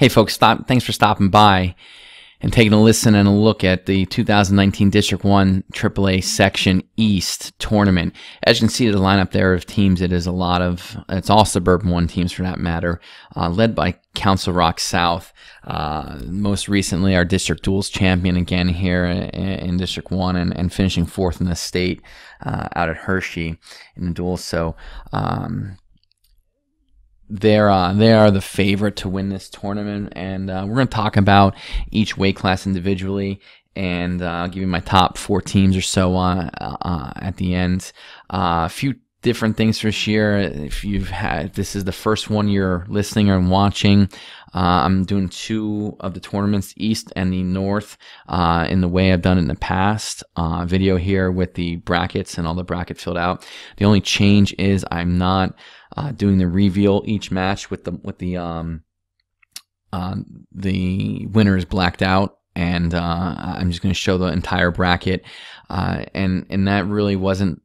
Hey folks, thanks for stopping by and taking a listen and a look at the 2019 District 1 AAA Section East tournament. As you can see, the lineup there of teams, it's all Suburban 1 teams for that matter, led by Council Rock South. Most recently, our District Duels champion again here in District 1 and finishing 4th in the state out at Hershey in the duels. So, they are the favorite to win this tournament, and we're going to talk about each weight class individually, and I'll give you my top 4 teams or so at the end. A few different things for this year. If this is the first one you're listening or watching, I'm doing 2 of the tournaments, East and the North, in the way I've done it in the past. Video here with the brackets and all the bracket filled out. The only change is I'm not doing the reveal each match with the winners blacked out, and I'm just going to show the entire bracket, and that really wasn't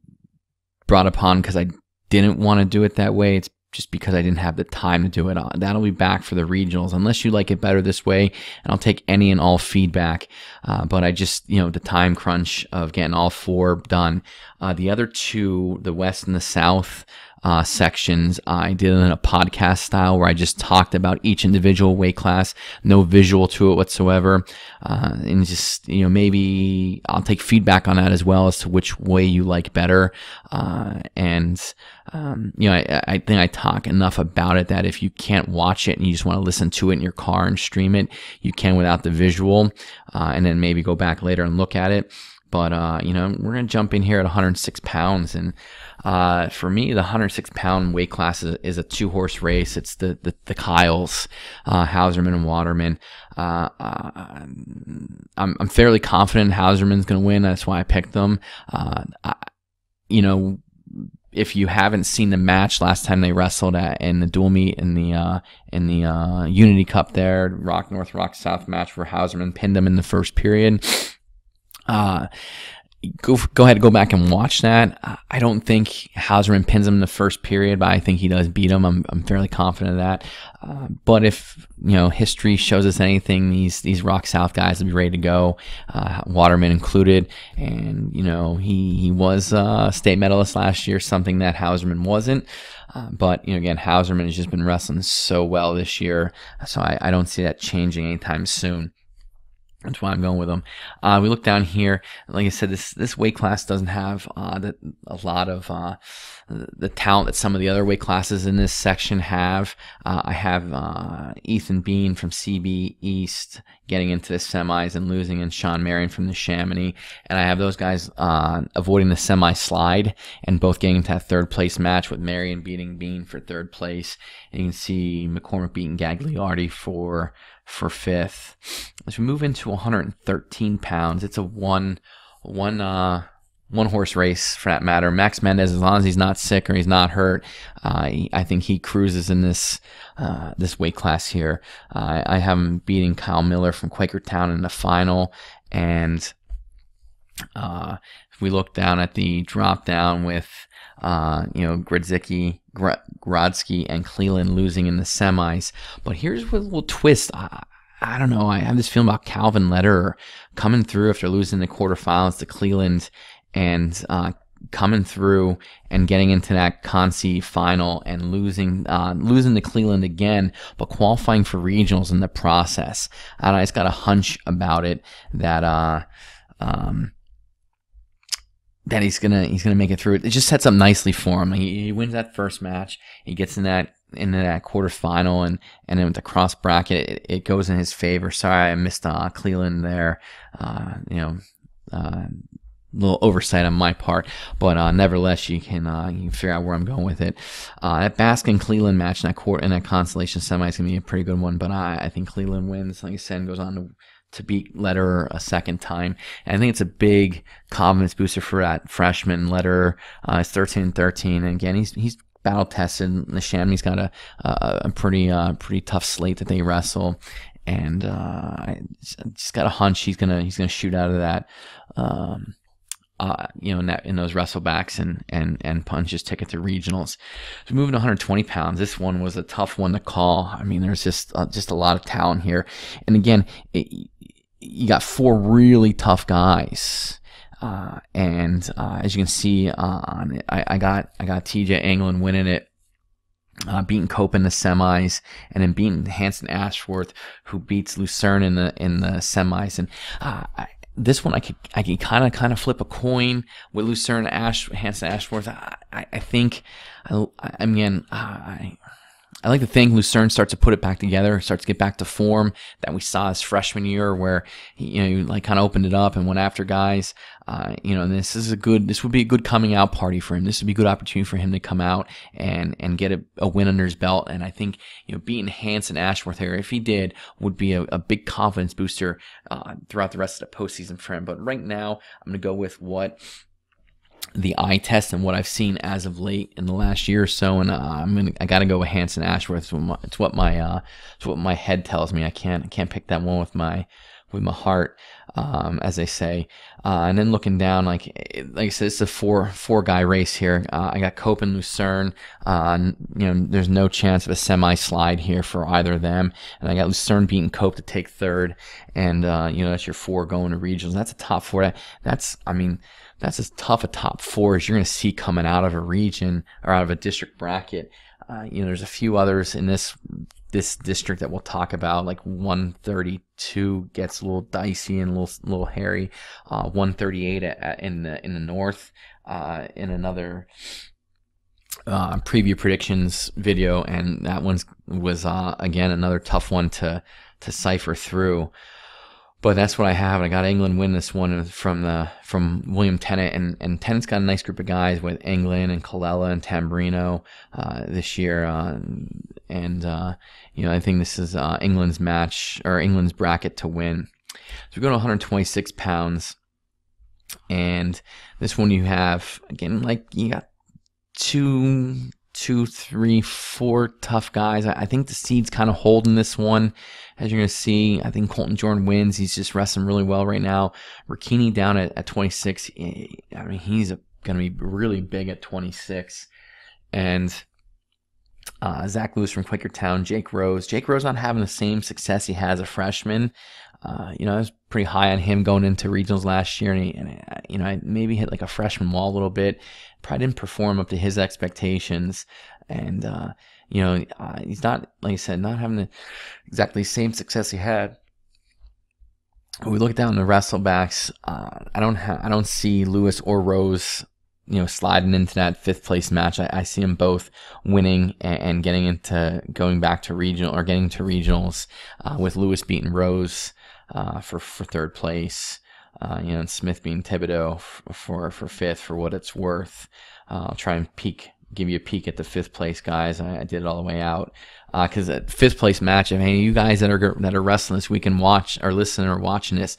brought upon because I didn't want to do it that way. It's just because I didn't have the time to do it. That'll be back for the regionals, unless you like it better this way, and I'll take any and all feedback. But I just, the time crunch of getting all 4 done. The other 2, the West and the South sections, I did it in a podcast style where I just talked about each individual weight class, no visual to it whatsoever, and just maybe I'll take feedback on that as well as to which way you like better. I think I talk enough about it that if you can't watch it and you just want to listen to it in your car and stream it, you can without the visual, and then maybe go back later and look at it. But, we're going to jump in here at 106 pounds. And for me, the 106-pound weight class is a 2-horse race. It's the Kyles, Hauserman and Waterman. I'm fairly confident Hauserman's going to win. That's why I picked them. If you haven't seen the match last time they wrestled in the dual meet in the Unity Cup there, Rock North, Rock South match where Hauserman pinned them in the first period. Go ahead and go back and watch that. I don't think Hauserman pins him in the first period, but I think he does beat him. I'm fairly confident of that. But if history shows us anything, these Rock South guys will be ready to go, Waterman included. And he was a state medalist last year, something that Hauserman wasn't. But again, Hauserman has just been wrestling so well this year, so I don't see that changing anytime soon. That's why I'm going with them. We look down here. Like I said, this weight class doesn't have a lot of the talent that some of the other weight classes in this section have. I have Ethan Bean from CB East getting into the semis and losing, and Sean Marion from the Chamonix. And I have those guys avoiding the semi-slide and both getting into that 3rd place match, with Marion beating Bean for 3rd place. And you can see McCormick beating Gagliardi for 5th. As we move into 113 pounds, it's a one horse race for that matter. Max Mendez, as long as he's not sick or he's not hurt, I think he cruises in this weight class here. I have him beating Kyle Miller from Quakertown in the final, and if we look down at the drop down with Grodzicki, and Cleland losing in the semis. But here's a little twist. I don't know. I have this feeling about Calvin Lederer coming through after losing the quarterfinals to Cleland, and coming through and getting into that Conci final and losing to Cleland again, but qualifying for regionals in the process. And I just got a hunch about it that that he's gonna make it through. It just sets up nicely for him. He wins that first match. He gets into that quarterfinal, and then with the cross bracket, it goes in his favor. Sorry, I missed Cleland there. Little oversight on my part, but nevertheless, you can figure out where I'm going with it. That Baskin Cleland match in that consolation semi is gonna be a pretty good one, but I think Cleland wins. Like I said, and goes on to beat Lederer a 2nd time. And I think it's a big confidence booster for that freshman. Lederer is 13-13, and again, he's battle tested. The Chamonix's got a pretty tough slate that they wrestle, and I just got a hunch he's gonna shoot out of that in those wrestlebacks and punch his ticket to regionals. So moving to 120 pounds, this one was a tough one to call. I mean, there's just a lot of talent here, and again, you got 4 really tough guys. And as you can see on it, I got TJ Anglin winning it, beating Cope in the semis, and then beating Hanson Ashworth, who beats Lucerne in the semis. And this one I could kind of flip a coin with Lucerne Hanson Ashworth. I think I like to think Lucerne starts to put it back together, starts to get back to form that we saw his freshman year, where he like kind of opened it up and went after guys. And this would be a good coming out party for him. This would be a good opportunity for him to come out and get a win under his belt. And I think beating Hanson Ashworth here, if he did, would be a big confidence booster throughout the rest of the postseason for him. But right now, I'm going to go with what the eye test and what I've seen as of late in the last year or so, and I got to go with Hanson Ashworth. It's what my head tells me. I can't pick that one with my heart, as they say. And then looking down, like I said, it's a four guy race here. I got Cope and Lucerne. There's no chance of a semi slide here for either of them. And I got Lucerne beating Cope to take third, and that's your 4 going to regionals. That's a top 4. That's as tough a top 4 as you're going to see coming out of a region or out of a district bracket. There's a few others in this district that we'll talk about, like 132 gets a little dicey and a little hairy. 138 in the north, in another preview predictions video, and that was again another tough one to cipher through. But that's what I have. I got England win this one from William Tennant, and Tennant's got a nice group of guys with England and Colella and Tamburino this year, I think this is England's match, or England's bracket to win. So we go to 126 pounds, and this one you have again, like you got 2, 3, 4 tough guys. I think the seed's kind of holding this one. As you're going to see, I think Colton Jordan wins. He's just wrestling really well right now. Ricchini down at 26. He's going to be really big at 26. And Zach Lewis from Quakertown, Jake Rose. Jake Rose not having the same success he has as a freshman. I was pretty high on him going into regionals last year, and I maybe hit like a freshman wall a little bit. Probably didn't perform up to his expectations, and he's not, like I said, not having the exactly same success he had. When we look down the wrestlebacks, I don't see Lewis or Rose, sliding into that 5th place match. I see them both winning and getting back to regional, or getting to regionals, with Lewis beating Rose for 3rd place, and Smith beating Thibodeau for 5th, for what it's worth. I'll try and give you a peek at the 5th place guys. I did it all the way out, because at 5th place match, you guys that are wrestling this week and listening or watching this,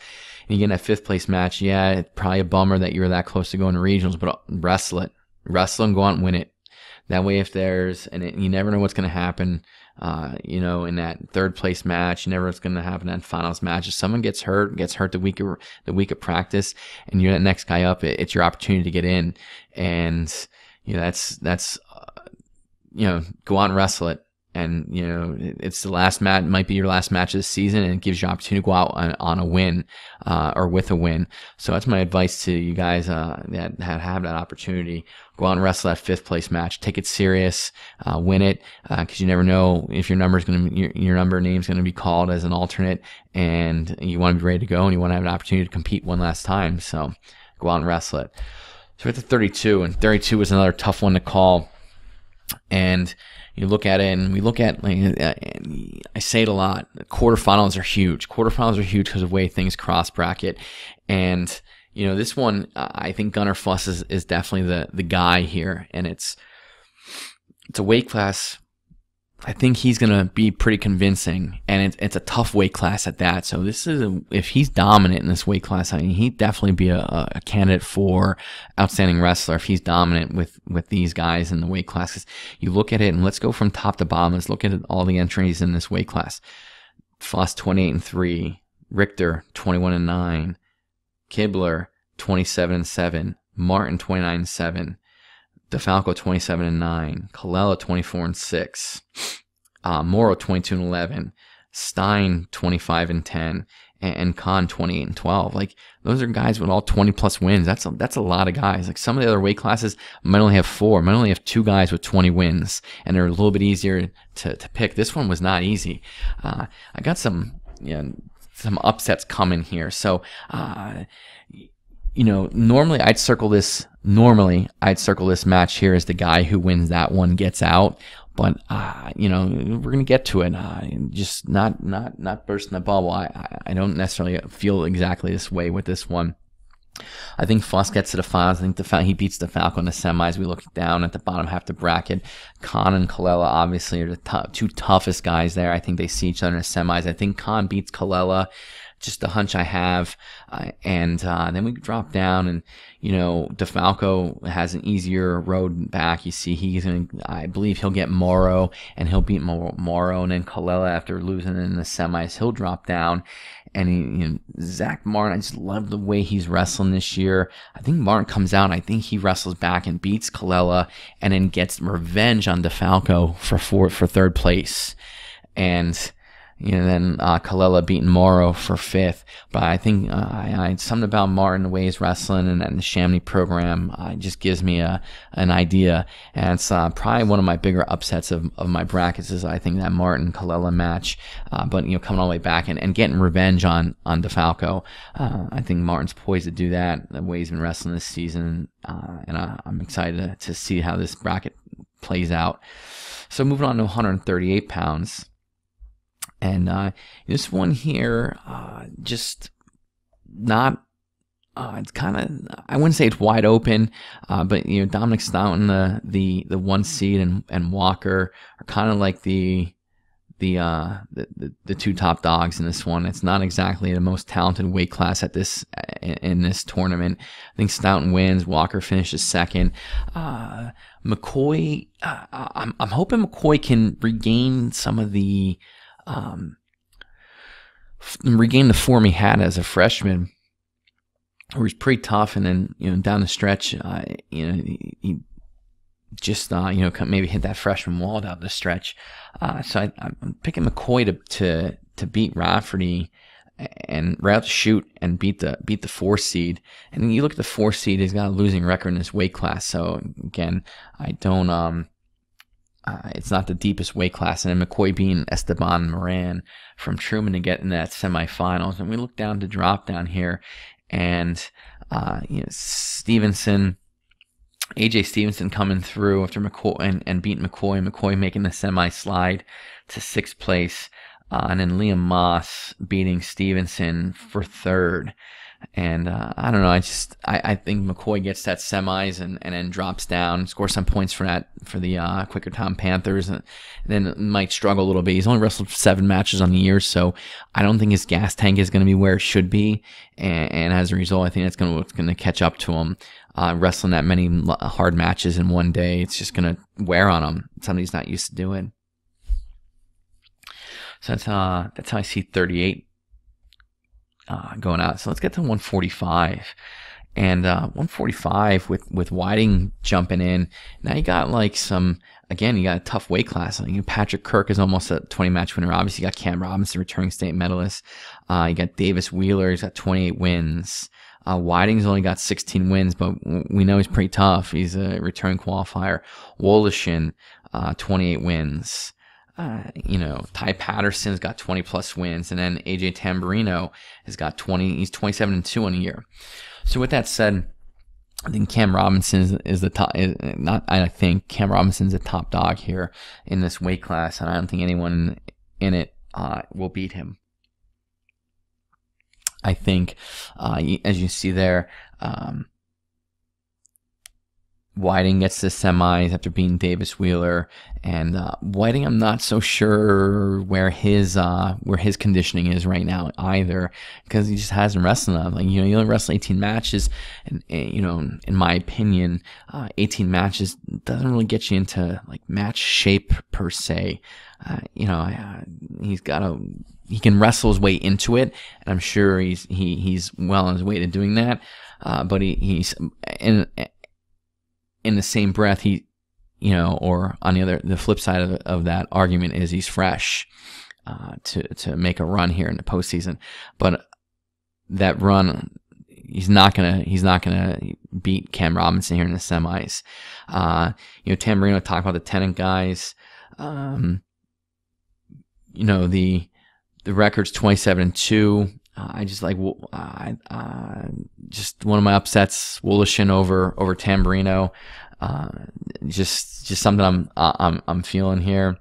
and you get that 5th place match, yeah, it's probably a bummer that you're that close to going to regionals, but wrestle and go out and win it. That way, if you never know what's going to happen, in that 3rd place match, you never know what's going to happen in that finals match. If someone gets hurt the week of practice, and you're that next guy up, it's your opportunity to get in, and that's go out and wrestle it. And it's the last match, might be your last match of the season, and it gives you an opportunity to go out on a win, or with a win. So that's my advice to you guys that have that opportunity. Go out and wrestle that 5th place match. Take it serious, win it, because you never know if your number name's going to be called as an alternate, and you want to be ready to go, and you want to have an opportunity to compete one last time. So go out and wrestle it. So we're at the 32, and 32 was another tough one to call. And you look at it, and we look at, I say it a lot, quarterfinals are huge. Quarterfinals are huge because of the way things cross bracket. And, this one, I think Gunnar Fuss is definitely the guy here. And it's a weight class. I think he's going to be pretty convincing, and it's a tough weight class at that. So if he's dominant in this weight class, he'd definitely be a candidate for outstanding wrestler if he's dominant with these guys in the weight classes. You look at it, and let's go from top to bottom. Let's look at all the entries in this weight class. Foss 28-3, Richter 21-9, Kibler 27-7, Martin 29-7, DeFalco 27-9, Colella 24-6, Morrow 22-11, Stein 25-10, and Khan 28-12. Like, those are guys with all 20+ wins. That's a lot of guys. Like, some of the other weight classes might only have 4, might only have 2 guys with 20 wins, and they're a little bit easier to pick. This one was not easy. I got some upsets coming here. So, normally I'd circle this match here as the guy who wins that one gets out. But, we're going to get to it. Just not bursting the bubble. I don't necessarily feel exactly this way with this one. I think Fuss gets to the finals. I think he beats DeFalco in the semis. We look down at the bottom half of the bracket. Khan and Colella obviously are the two toughest guys there. I think they see each other in the semis. I think Khan beats Colella. Just a hunch I have. And then we drop down, and, DeFalco has an easier road back. You see, I believe he'll get Morrow, and he'll beat Morrow. And then Colella, after losing in the semis, he'll drop down. And Zach Martin, I just love the way he's wrestling this year. I think Martin comes out, and I think he wrestles back and beats Colella, and then gets revenge on DeFalco for third place. And then Colella beating Morrow for 5th. But I think something about Martin, the way he's wrestling, and the Chamonix program just gives me an idea. And it's probably one of my bigger upsets of my brackets is, I think, that Martin-Colella match. But coming all the way back and getting revenge on DeFalco. I think Martin's poised to do that, the way he's been wrestling this season. And I'm excited to see how this bracket plays out. So moving on to 138 pounds. And this one here, just not, it's kind of, I wouldn't say it's wide open, but, Dominic Stoughton, the 1 seed, and Walker are kind of like the 2 top dogs in this one. It's not exactly the most talented weight class in this tournament. I think Stoughton wins. Walker finishes 2nd. McCoy, I'm hoping McCoy can regain some of the regain the form he had as a freshman, where he's pretty tough, and then down the stretch, he just maybe hit that freshman wall down the stretch. So I'm picking McCoy to beat Rafferty and right out to shoot and beat the 4 seed. And you look at the 4 seed, he's got a losing record in this weight class. So again, I don't it's not the deepest weight class. And then McCoy being Esteban Moran from Truman to get in that semifinals. And we look down to drop down here, and Stevenson, AJ Stevenson coming through after McCoy and beating McCoy. McCoy making the semi slide to 6th place, and then Liam Moss beating Stevenson for 3rd. And I don't know. I think McCoy gets that semis and then drops down, scores some points for the Quakertown Panthers, and then might struggle a little bit. He's only wrestled 7 matches on the year, so I don't think his gas tank is going to be where it should be. And as a result, I think it's going to catch up to him. Wrestling that many hard matches in one day, it's just going to wear on him. Something he's not used to doing. So that's how I see 38. Going out. So let's get to 145. And 145 with Whiting jumping in. Now you got you got a tough weight class. Patrick Kirk is almost a 20-match winner. Obviously, you got Cam Robinson, returning state medalist. You got Davis Wheeler, he's got 28 wins. Whiting's only got 16 wins, but we know he's pretty tough. He's a return qualifier. Wolishin, 28 wins. Ty Patterson's got 20+ wins, and then AJ Tamburino has got 20. He's 27-2 on a year. So with that said, I think Cam Robinson is the top. I think Cam Robinson's the top dog here in this weight class, and I don't think anyone in it will beat him. I think, as you see there, Whiting gets the semis after beating Davis Wheeler, and Whiting, I'm not so sure where his conditioning is right now either, because he just hasn't wrestled enough. You only wrestle 18 matches, and in my opinion, 18 matches doesn't really get you into match shape per se. He can wrestle his way into it, and I'm sure he's well on his way to doing that. but he's in the same breath, or on the flip side of that argument is he's fresh to make a run here in the postseason. But that run, he's not gonna beat Cam Robinson here in the semis. Tamburino talked about the Tennant guys. The record's 27-2. I just like just one of my upsets, Woolishin over Tamburino. Just something I'm feeling here.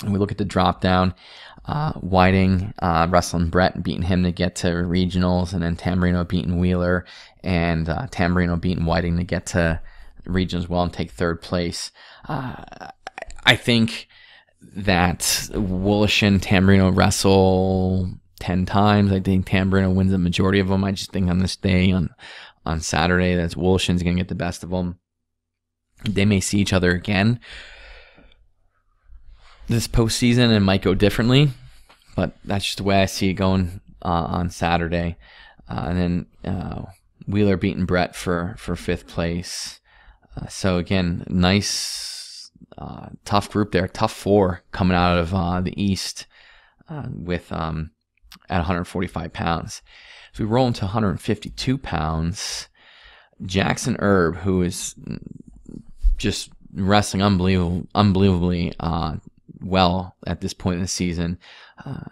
And we look at the drop down. Whiting wrestling Brett and beating him to get to regionals, and then Tamburino beating Wheeler, and Tamburino beating Whiting to get to regionals as well and take third place. I think that Woolishin Tamburino wrestle 10 times. I think Tamburino wins the majority of them. I just think on this day, on Saturday, that Woolishin's going to get the best of them. They may see each other again this postseason and might go differently, but that's just the way I see it going on Saturday. And then Wheeler beating Brett for 5th place. So again, nice, tough group there. Tough 4 coming out of the East with at 145 pounds. So we roll into 152 pounds. Jackson Erb, who is just wrestling unbelievably well at this point in the season,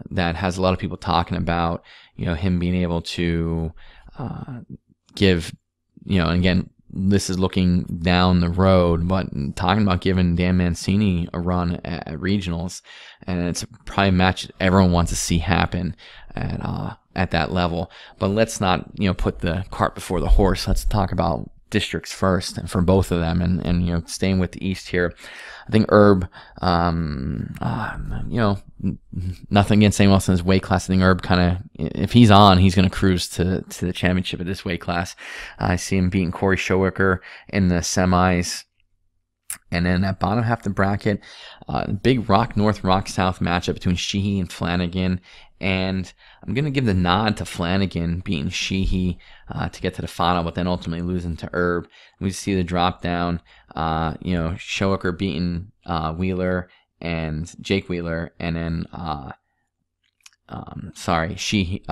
that has a lot of people talking about, him being able to give, and again, this is looking down the road, but talking about giving Dan Mancini a run at regionals, and it's probably a match that everyone wants to see happen at that level. But let's not put the cart before the horse. Let's talk about districts first, and for both of them, and staying with the East here. I think Erb, nothing against anyone else in his weight class. I think Erb kind of, if he's on, he's going to cruise to the championship at this weight class. I see him beating Corey Showicker in the semis. And then at bottom half of the bracket, big Rock North, Rock South matchup between Sheehy and Flanagan. And I'm going to give the nod to Flanagan beating Sheehy to get to the final, but then ultimately losing to Erb. We see the drop down, Showicker beating Wheeler and Jake Wheeler, and then, Sheehy,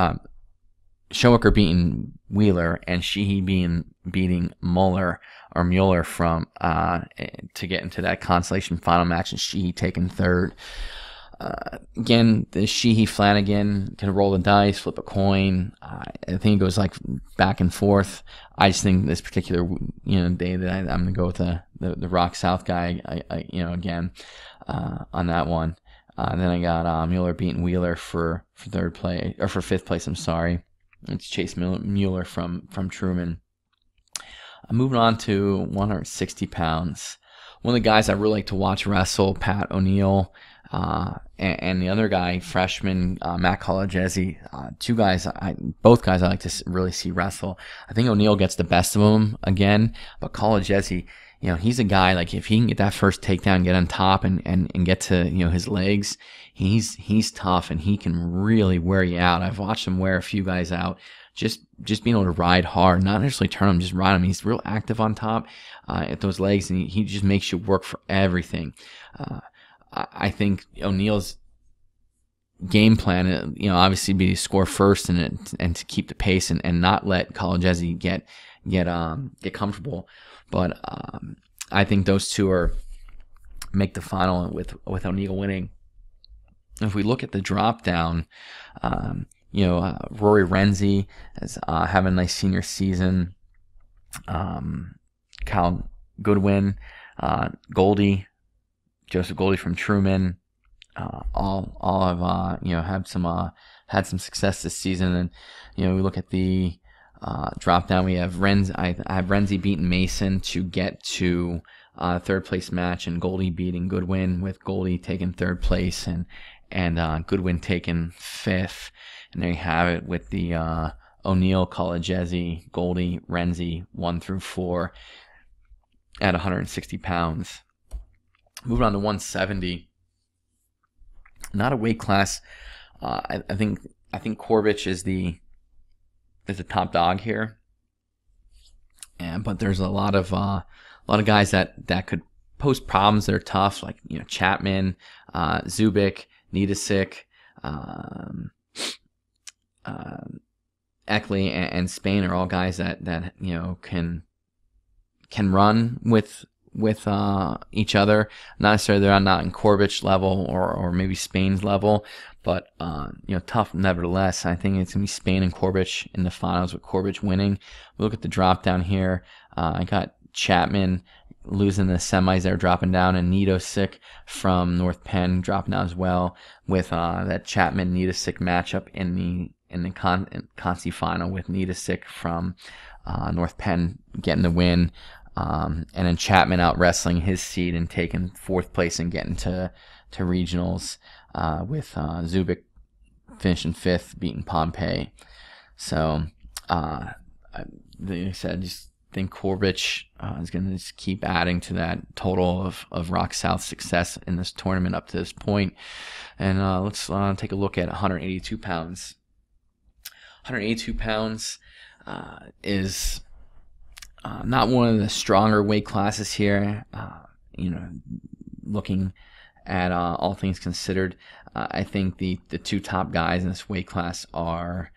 Showicker beating Wheeler and Sheehy beating Mueller from to get into that consolation final match, and Sheehy taking third. Again, the Sheehy Flanagan can roll the dice, flip a coin. I think it goes like back and forth. I just think this particular day that I'm gonna go with the Rock South guy. Again on that one. Then I got Mueller beating Wheeler for 3rd place, or for 5th place. I'm sorry. It's Chase Mueller from Truman. Moving on to 160 pounds. One of the guys I really like to watch wrestle, Pat O'Neill, and the other guy, freshman Matt Collegesi. Both guys I like to really see wrestle. I think O'Neill gets the best of them again, but Collegesi, he's a guy, like, if he can get that first takedown, get on top, and get to his legs, he's tough, and he can really wear you out. I've watched him wear a few guys out. Just being able to ride hard, not necessarily turn him, just ride him. He's real active on top at those legs, and he just makes you work for everything. I think O'Neill's game plan, obviously be to score first and to keep the pace and not let Collegesi get comfortable. But I think those two make the final with O'Neill winning. If we look at the drop down, Rory Renzi is having a nice senior season. Kyle Goodwin, Joseph Goldie from Truman, all have had some success this season. And we look at the drop down. We have I have Renzi beating Mason to get to 3rd place match, and Goldie beating Goodwin, with Goldie taking 3rd place and Goodwin taking 5th. And there you have it with the O'Neill, Collegesi, Goldie, Renzi 1 through 4 at 160 pounds. Moving on to 170. Not a weight class. I think Corbich is the top dog here. but there's a lot of guys that could pose problems that are tough, like Chapman, Zubik, Nidisic, Eckley, and Spain are all guys that can run with each other. Not necessarily they're not in Korbich level or maybe Spain's level, but tough nevertheless. I think it's gonna be Spain and Korbich in the finals, with Korbich winning. We look at the drop down here. I got Chapman losing the semis there, dropping down, and Nidosic from North Penn dropping down as well, with that Chapman Nidosic matchup in the Conci final, with Nidosic from North Penn getting the win. And then Chapman out wrestling his seed and taking 4th place and getting to regionals, with Zubik finishing 5th, beating Pompey. So, like I said, I just think Korbich is going to just keep adding to that total of Rock South success in this tournament up to this point. And let's take a look at 182 pounds. 182 pounds is not one of the stronger weight classes here. Looking at all things considered, I think the 2 top guys in this weight class are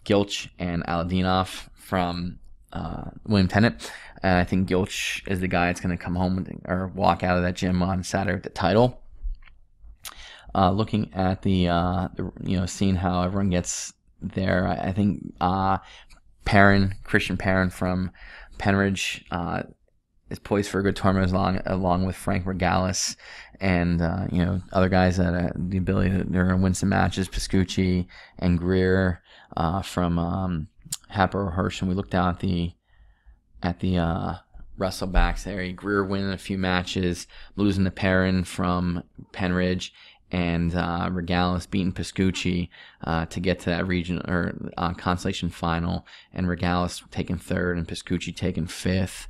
Gilch and Aladinov from William Tennant. And I think Gilch is the guy that's going to come home or walk out of that gym on Saturday with the title. Looking at seeing how everyone gets there, I think Christian Perrin from Penridge is poised for a good tournament along with Frank Regalis and other guys that have the ability they're going to win some matches. Piscucci and Greer from Happer Hirsch. And we look down at the wrestlebacks there. Greer winning a few matches, losing to Perrin from Penridge, and Regalis beating Piscucci to get to that region or consolation final, and Regalis taking 3rd and Piscucci taking 5th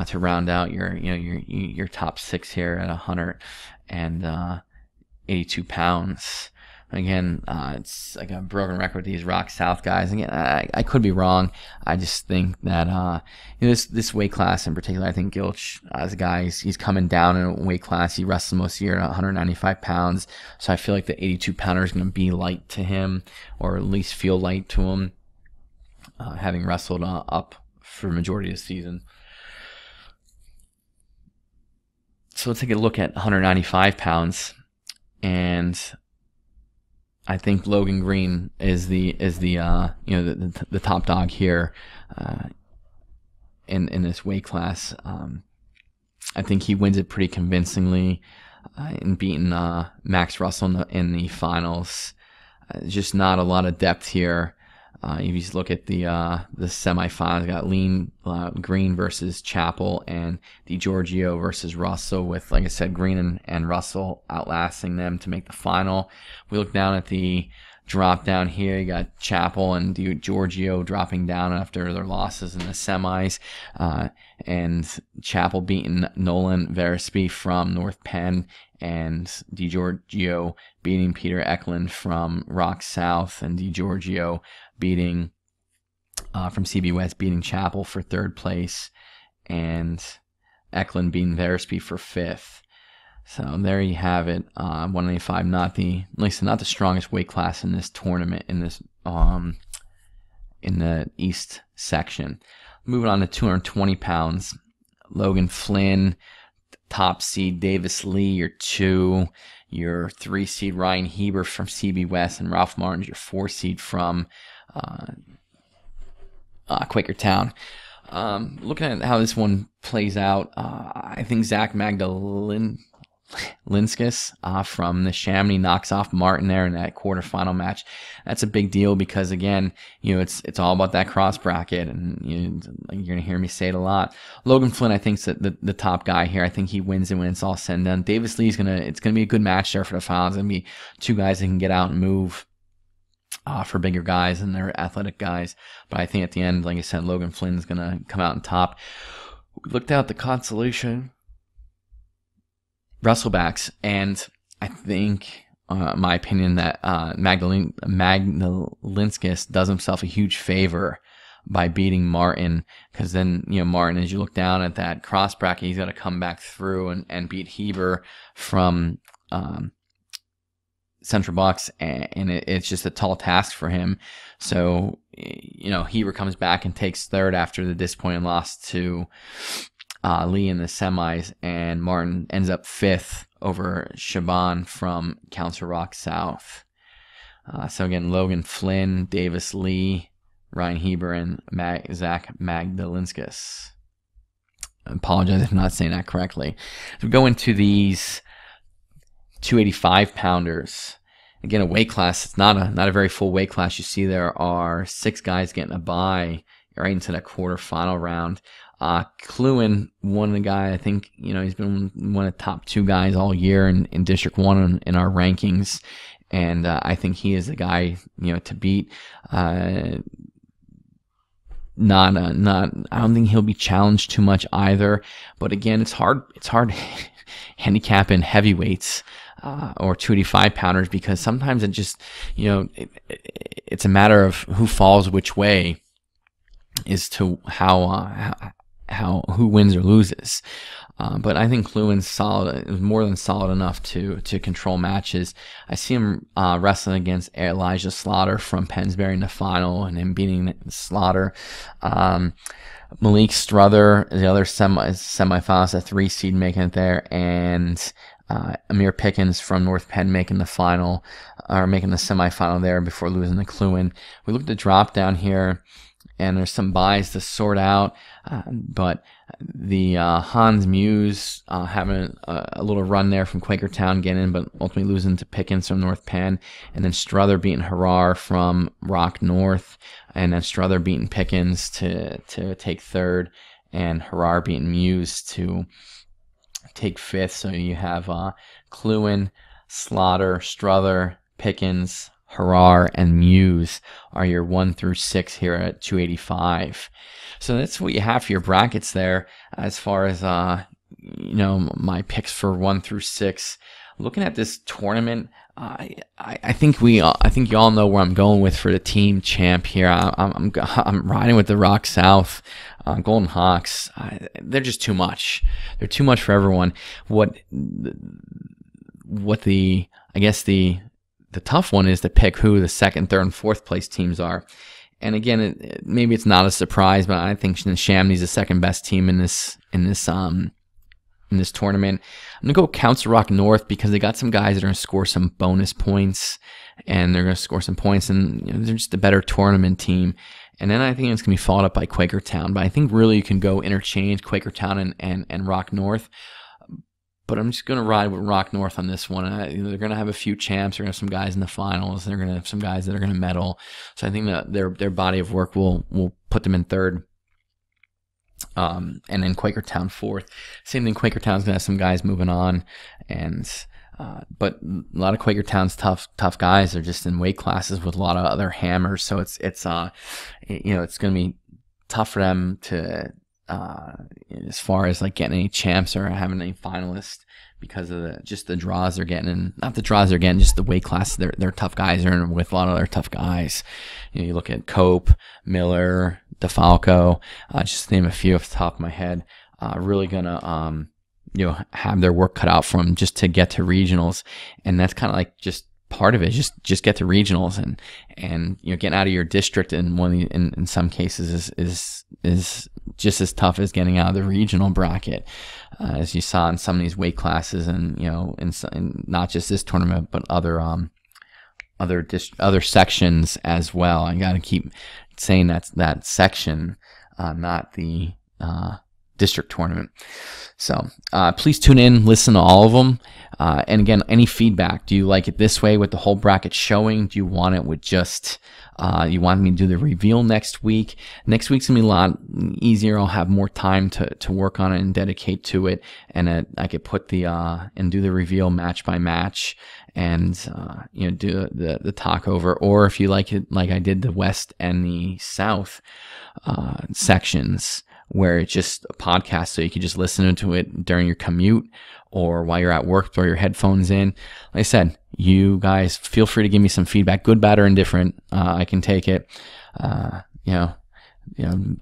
to round out your top 6 here at 182 pounds. Again, it's like a broken record with these Rock South guys. Again, I could be wrong. I just think that this weight class in particular, I think Gilch as a guy, he's coming down in a weight class. He wrestled most of the year at 195 pounds, so I feel like the 82 pounder is going to be light to him, or at least feel light to him, having wrestled up for the majority of the season. So let's take a look at 195 pounds, and I think Logan Green is the top dog here in this weight class. I think he wins it pretty convincingly in beating Max Russell in the finals. Just not a lot of depth here. If you look at the semifinals, got Green versus Chappell and DiGiorgio versus Russell, with, like I said, Green and Russell outlasting them to make the final. We look down at the drop down here. You got Chappell and DiGiorgio dropping down after their losses in the semis, and Chappell beating Nolan Verespi from North Penn, and DiGiorgio beating Peter Eklund from Rock South, and DiGiorgio beating from CB West, beating Chappell for 3rd place, and Eklund beating Verespi for 5th. So there you have it. 195, not the strongest weight class in this tournament in the East section. Moving on to 220 pounds, Logan Flynn, top seed Davis Lee, your 2. Your 3 seed Ryan Heber from CB West, and Ralph Martin's your 4 seed from Quakertown. Looking at how this one plays out, I think Zach Magdalinskis from the Chamonix knocks off Martin there in that quarterfinal match. That's a big deal because, again, it's all about that cross bracket, and you're gonna hear me say it a lot. Logan Flynn, I think, is the top guy here. I think he wins it when it's all said and done. Davis Lee's it's gonna be a good match there for the finals. It's gonna be 2 guys that can get out and move for bigger guys and they're athletic guys. But I think at the end, like I said, Logan Flynn's gonna come out on top. We looked out the consolation wrestlebacks, and I think, my opinion, that Magdalinskis does himself a huge favor by beating Martin, because then, Martin, as you look down at that cross bracket, he's got to come back through and beat Heber from Central Bucks, and it's just a tall task for him. So, Heber comes back and takes third after the disappointing loss to Lee in the semis, and Martin ends up fifth over Shaban from Council Rock South. So again, Logan Flynn, Davis Lee, Ryan Heber, and Zach Magdalinskis. I apologize if I'm not saying that correctly. So we go into these 285 pounders. Again, a weight class. It's not a very full weight class. You see there are 6 guys getting a bye right into that quarterfinal round. Kluin, one of the guy, I think, he's been one of the top 2 guys all year in District 1 in our rankings. And I think he is the guy, to beat. I don't think he'll be challenged too much either. But again, it's hard handicapping heavyweights or 285 pounders, because sometimes it just, it's a matter of who falls which way as to how who wins or loses. But I think Kluin's solid. It was more than solid enough to control matches. I see him wrestling against Elijah Slaughter from Pennsbury in the final, and him beating Slaughter. Malik Strother, the other semifinalist, a 3 seed, making it there, and Amir Pickens from North Penn making the final, or making the semifinal there before losing to Kluin. We look at the drop down here, and there's some buys to sort out, but the Hans Muse having a little run there from Quakertown getting in, but ultimately losing to Pickens from North Penn, and then Strother beating Harar from Rock North, and then Strother beating Pickens to take third, and Harar beating Muse to take fifth. So you have Kluin, Slaughter, Strother, Pickens, Harar, and Muse are your 1 through 6 here at 285. So that's what you have for your brackets there. As far as my picks for 1 through 6. Looking at this tournament, I think you all know where I'm going with for the team champ here. I'm riding with the Rock South Golden Hawks. They're just too much. They're too much for everyone. The tough one is to pick who the 2nd, 3rd, and 4th place teams are. And again, maybe it's not a surprise, but I think Chamonix is the 2nd best team in this tournament. I'm gonna go Council Rock North, because they got some guys that are gonna score some bonus points, and they're gonna score some points, and they're just a better tournament team. And then I think it's gonna be followed up by Quakertown. But I think really you can go interchange Quakertown and Rock North. But I'm just going to ride with Rock North on this one. They're going to have a few champs. They're going to have some guys in the finals. They're going to have some guys that are going to medal. So I think that their body of work will put them in 3rd. And then Quakertown 4th. Same thing. Quakertown's going to have some guys moving on, but a lot of Quakertown's tough guys are just in weight classes with a lot of other hammers. So it's going to be tough for them to. As far as like getting any champs or having any finalists, because of the draws they're getting, and not the draws they're getting, just the weight class. They're tough guys. They're in with a lot of other tough guys. You look at Cope, Miller, DeFalco, just to name a few off the top of my head. Really gonna have their work cut out for them just to get to regionals, and that's kind of like just part of it. Just get to regionals, and getting out of your district in some cases is just as tough as getting out of the regional bracket, as you saw in some of these weight classes, and in not just this tournament, but other sections as well. I got to keep saying that section, not the district tournament. So please tune in, listen to all of them. And again, any feedback. Do you like it this way with the whole bracket showing? Do you want it with just, you want me to do the reveal next week? Next week's going to be a lot easier. I'll have more time to work on it and dedicate to it. And I could put and do the reveal match by match, and, do the talk over. Or if you like it, like I did the West and the South sections, where it's just a podcast, so you can just listen to it during your commute or while you're at work, throw your headphones in. Like I said, you guys feel free to give me some feedback, good, bad, or indifferent. I can take it.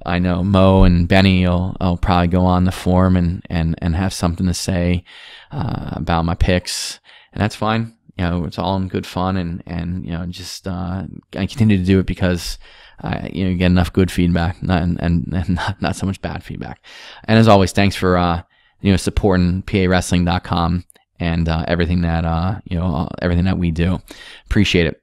I know Mo and Benny will probably go on the forum and have something to say about my picks, and that's fine. It's all in good fun, and just I continue to do it because you get enough good feedback, and not so much bad feedback. And as always, thanks for supporting PAWrestling.com and everything that everything that we do. Appreciate it.